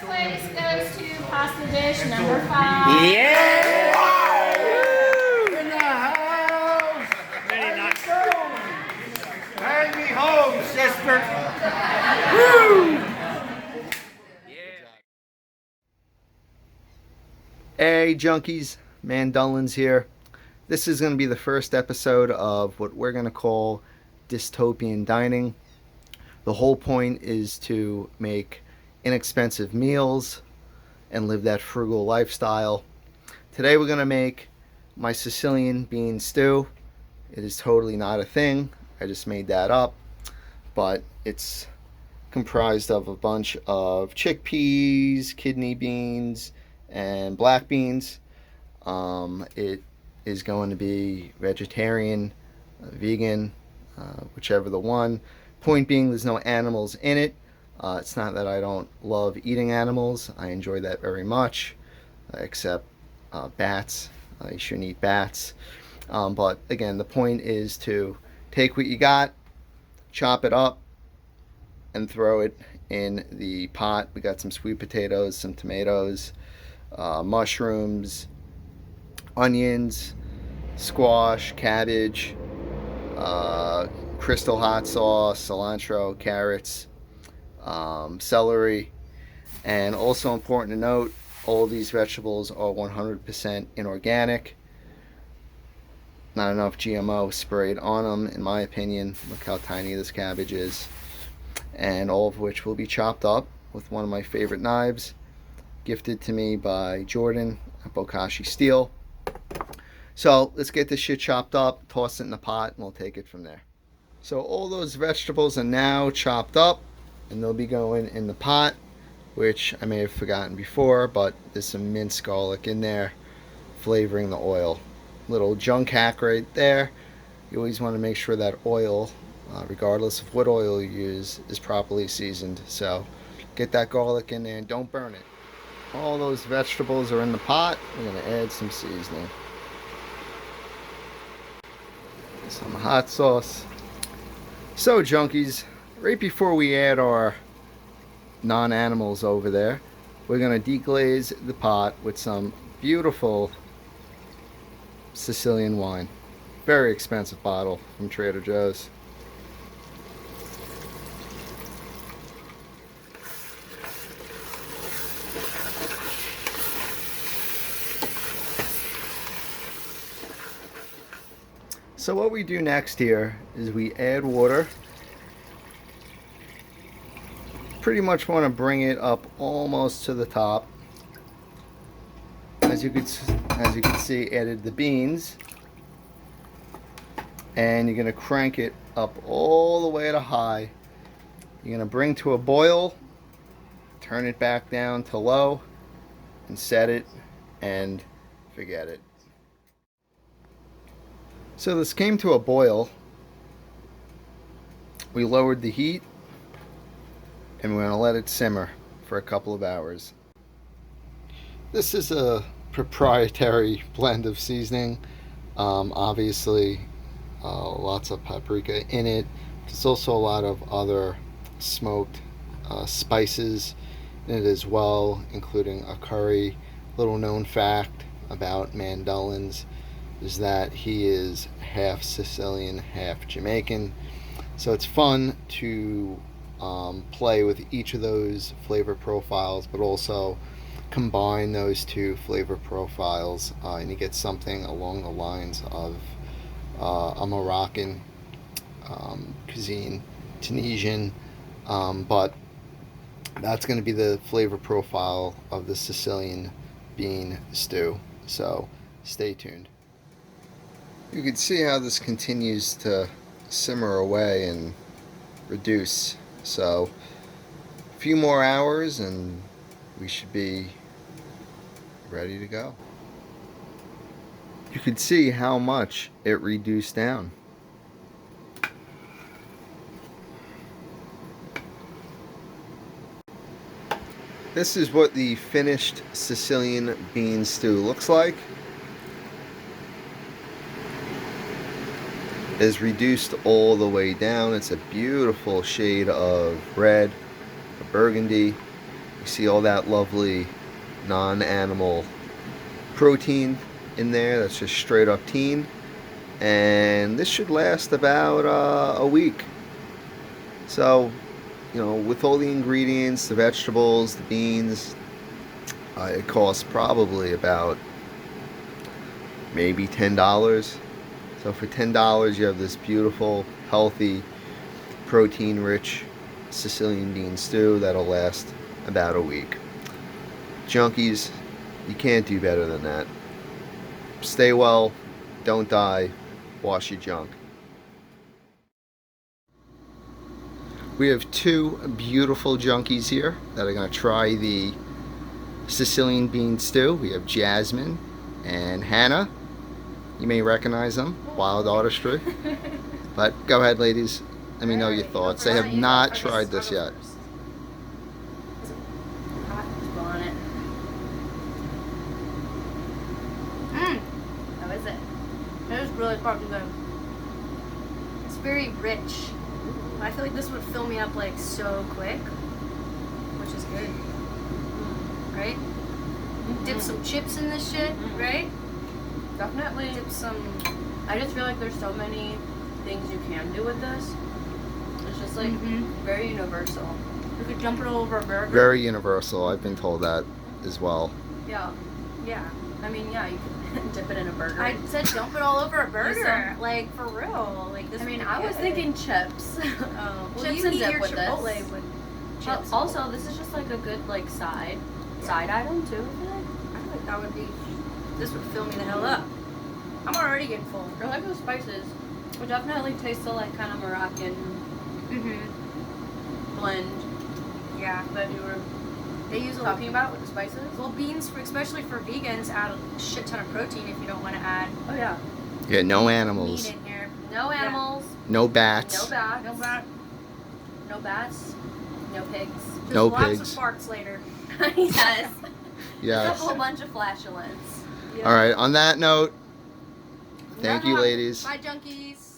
place goes to pasta dish number 5. Yeah! In the house! Very nice. Hang me home, sister! Hey junkies, Man Dullins here. This is going to be the first episode of what we're going to call Dystopian Dining. The whole point is to make inexpensive meals and live that frugal lifestyle. Today we're going to make my Sicilian bean stew. It is totally not a thing. I just made that up. But it's comprised of a bunch of chickpeas, kidney beans, and black beans. It is going to be vegetarian, vegan, whichever the one. Point being, there's no animals in it. It's not that I don't love eating animals. I enjoy that very much, except bats. You shouldn't eat bats. But again, the point is to take what you got, chop it up, and throw it in the pot. We got some sweet potatoes, some tomatoes, mushrooms, onions, squash, cabbage, crystal hot sauce, cilantro, carrots, celery, and also important to note, all these vegetables are 100% inorganic. Not enough GMO sprayed on them, in my opinion. Look how tiny this cabbage is. And all of which will be chopped up with one of my favorite knives, gifted to me by Jordan at Bokashi Steel. So let's get this shit chopped up, toss it in the pot, and we'll take it from there. So all those vegetables are now chopped up, and they'll be going in the pot, which I may have forgotten before, but there's some minced garlic in there, flavoring the oil. Little junk hack right there. You always want to make sure that oil, regardless of what oil you use, is properly seasoned. So get that garlic in there and don't burn it. All those vegetables are in the pot. We're going to add some seasoning. Some hot sauce. So junkies, right before we add our non-animals over there, we're going to deglaze the pot with some beautiful Sicilian wine. Very expensive bottle from Trader Joe's. So what we do next here is we add water. Pretty much want to bring it up almost to the top. As you can see, added the beans, and you're going to crank it up all the way to high. You're going to bring to a boil, turn it back down to low, and set it, and forget it. So this came to a boil. We lowered the heat, and we're going to let it simmer for a couple of hours. This is a proprietary blend of seasoning. Obviously, lots of paprika in it. There's also a lot of other smoked spices in it as well, including a curry. Little known fact about Man Dullins is that he is half Sicilian, half Jamaican. So it's fun to play with each of those flavor profiles, but also combine those two flavor profiles, and you get something along the lines of a Moroccan cuisine, Tunisian, but that's going to be the flavor profile of the Sicilian bean stew. So stay tuned. You can see how this continues to simmer away and reduce. So a few more hours and we should be ready to go. You can see how much it reduced down. This is what the finished Sicilian bean stew looks like. Is reduced all the way down. It's a beautiful shade of red, or burgundy, You see all that lovely non-animal protein in there. That's just straight up teen. And this should last about a week. So, you know, with all the ingredients, the vegetables, the beans, it costs probably about maybe $10. So for $10 you have this beautiful, healthy, protein-rich Sicilian bean stew that'll last about a week. Junkies, you can't do better than that. Stay well, don't die, wash your junk. We have two beautiful junkies here that are going to try the Sicilian bean stew. We have Jasmine and Hannah. You may recognize them, Wild Artistry. But go ahead, ladies. Let me know your thoughts. They have not tried this yet. How is it? It is really fucking good. It's very rich. I feel like this would fill me up like so quick, which is good. Right? Dip some chips in this shit, right? Definitely. Dip some. I just feel like there's so many things you can do with this. It's just like very universal. You could dump it all over a burger. Very universal. I've been told that as well. Yeah. Yeah. I mean, yeah, you can dip it in a burger. I said dump it all over a burger. Listen. Like, for real. Like, this I mean, would I be was good. thinking chips. Well, Chips you and eat dip your with Chipotle this. with But chips. also, this is just like a good like side item too. I feel like that would be. This would fill me the hell up. I'm already getting full. I like those spices. It definitely tastes like kind of Moroccan blend Yeah. that you were They use a talking about with the spices. Well, beans, especially for vegans, add a shit ton of protein if you don't want to add Oh yeah. Yeah, no meat animals, in here. No animals. no bats. No bats. No bat. No bats. No pigs. Just No lots pigs. of farts later. Yes. Yes. A whole bunch of flatulence. All right. On that note, thank you, ladies. Bye, junkies.